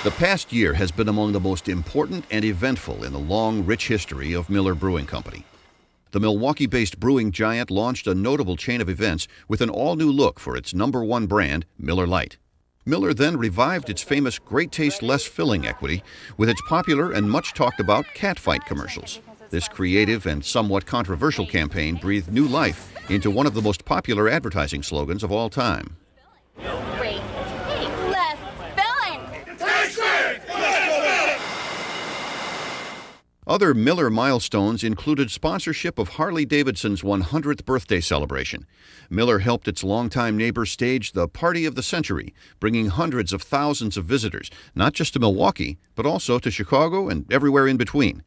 The past year has been among the most important and eventful in the long, rich history of Miller Brewing Company. The Milwaukee-based brewing giant launched a notable chain of events with an all-new look for its #1 brand, Miller Lite. Miller then revived its famous great taste, less filling equity with its popular and much talked about catfight commercials. This creative and somewhat controversial campaign breathed new life into one of the most popular advertising slogans of all time. Great taste, less filling. Other Miller milestones included sponsorship of Harley-Davidson's 100th birthday celebration. Miller helped its longtime neighbor stage the Party of the Century, bringing hundreds of thousands of visitors, not just to Milwaukee, but also to Chicago and everywhere in between.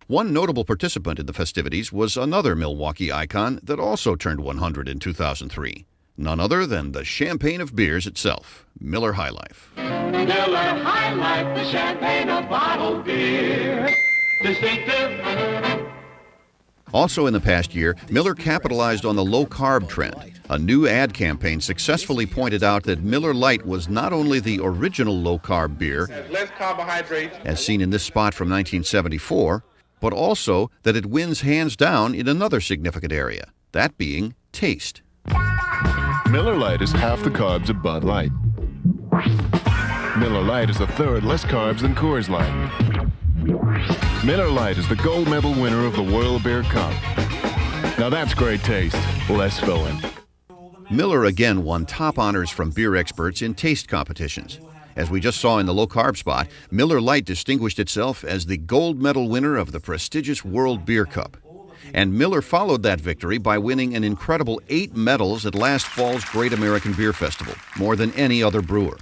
One notable participant in the festivities was another Milwaukee icon that also turned 100 in 2003. None other than the champagne of beers itself, Miller High Life. Miller High Life, the champagne of bottled beer. Distinctive. Also in the past year, Miller capitalized on the low-carb trend. A new ad campaign successfully pointed out that Miller Lite was not only the original low-carb beer, less carbohydrates, as seen in this spot from 1974, but also that it wins hands down in another significant area, that being taste. Miller Lite is half the carbs of Bud Light. Miller Lite is a third less carbs than Coors Light. Miller Lite is the gold medal winner of the World Beer Cup. Now that's great taste, less filling. Miller again won top honors from beer experts in taste competitions. As we just saw in the low-carb spot, Miller Lite distinguished itself as the gold medal winner of the prestigious World Beer Cup. And Miller followed that victory by winning an incredible 8 medals at last fall's Great American Beer Festival, more than any other brewer.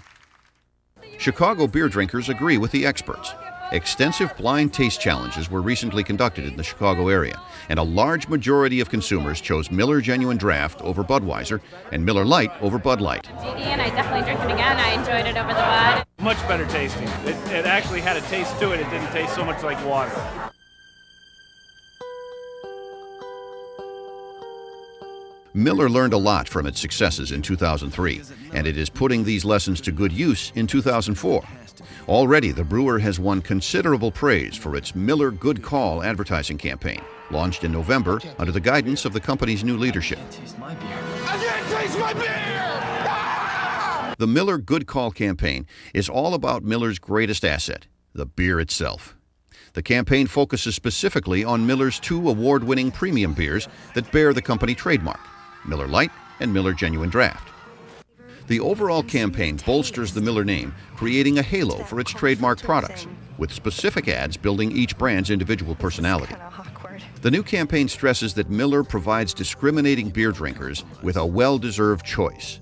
Chicago beer drinkers agree with the experts. Extensive blind taste challenges were recently conducted in the Chicago area, and a large majority of consumers chose Miller Genuine Draft over Budweiser and Miller Lite over Bud Light. And I definitely drink it again. I enjoyed it over the Bud. Much better tasting. It actually had a taste to it. It didn't taste so much like water. Miller learned a lot from its successes in 2003, and it is putting these lessons to good use in 2004. Already, the brewer has won considerable praise for its Miller Good Call advertising campaign, launched in November under the guidance of the company's new leadership. I can't taste my beer! Ah! The Miller Good Call campaign is all about Miller's greatest asset, the beer itself. The campaign focuses specifically on Miller's 2 award-winning premium beers that bear the company trademark, Miller Lite and Miller Genuine Draft. The overall campaign bolsters the Miller name, creating a halo for its trademark products, with specific ads building each brand's individual personality. The new campaign stresses that Miller provides discriminating beer drinkers with a well-deserved choice.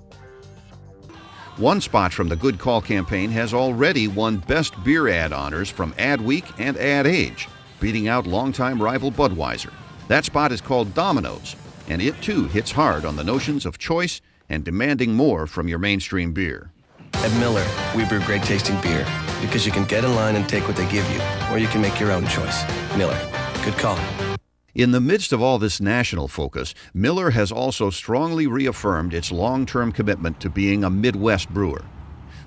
One spot from the Good Call campaign has already won Best Beer Ad honors from Ad Week and Ad Age, beating out longtime rival Budweiser. That spot is called Domino's, and it too hits hard on the notions of choice and demanding more from your mainstream beer. At Miller, we brew great tasting beer because you can get in line and take what they give you, or you can make your own choice. Miller, good call. In the midst of all this national focus, Miller has also strongly reaffirmed its long-term commitment to being a Midwest brewer.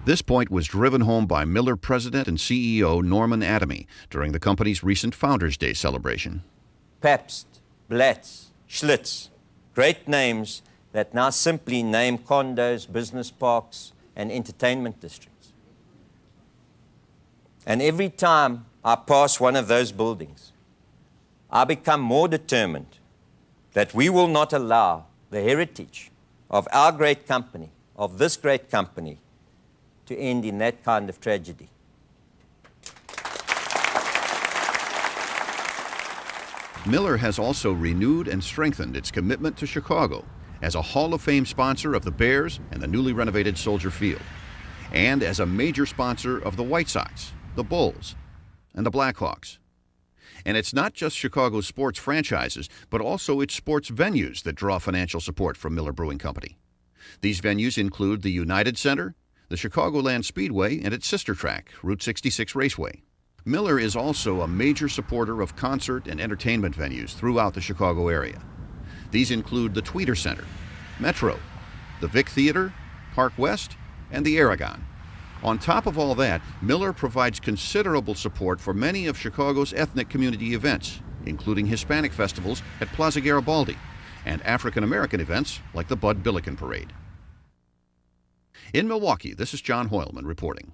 This point was driven home by Miller President and CEO Norman Adamy during the company's recent Founders' Day celebration. Pabst, Blatz, Schlitz, great names that now simply name condos, business parks, and entertainment districts. And every time I pass one of those buildings, I become more determined that we will not allow the heritage of our great company, of this great company, to end in that kind of tragedy. Miller has also renewed and strengthened its commitment to Chicago as a Hall of Fame sponsor of the Bears and the newly renovated Soldier Field, and as a major sponsor of the White Sox, the Bulls, and the Blackhawks. And it's not just Chicago's sports franchises, but also its sports venues that draw financial support from Miller Brewing Company. These venues include the United Center, the Chicagoland Speedway, and its sister track, Route 66 Raceway. Miller is also a major supporter of concert and entertainment venues throughout the Chicago area. These include the Tweeter Center, Metro, the Vic Theater, Park West, and the Aragon. On top of all that, Miller provides considerable support for many of Chicago's ethnic community events, including Hispanic festivals at Plaza Garibaldi and African American events like the Bud Billiken Parade. In Milwaukee, this is John Hoylman reporting.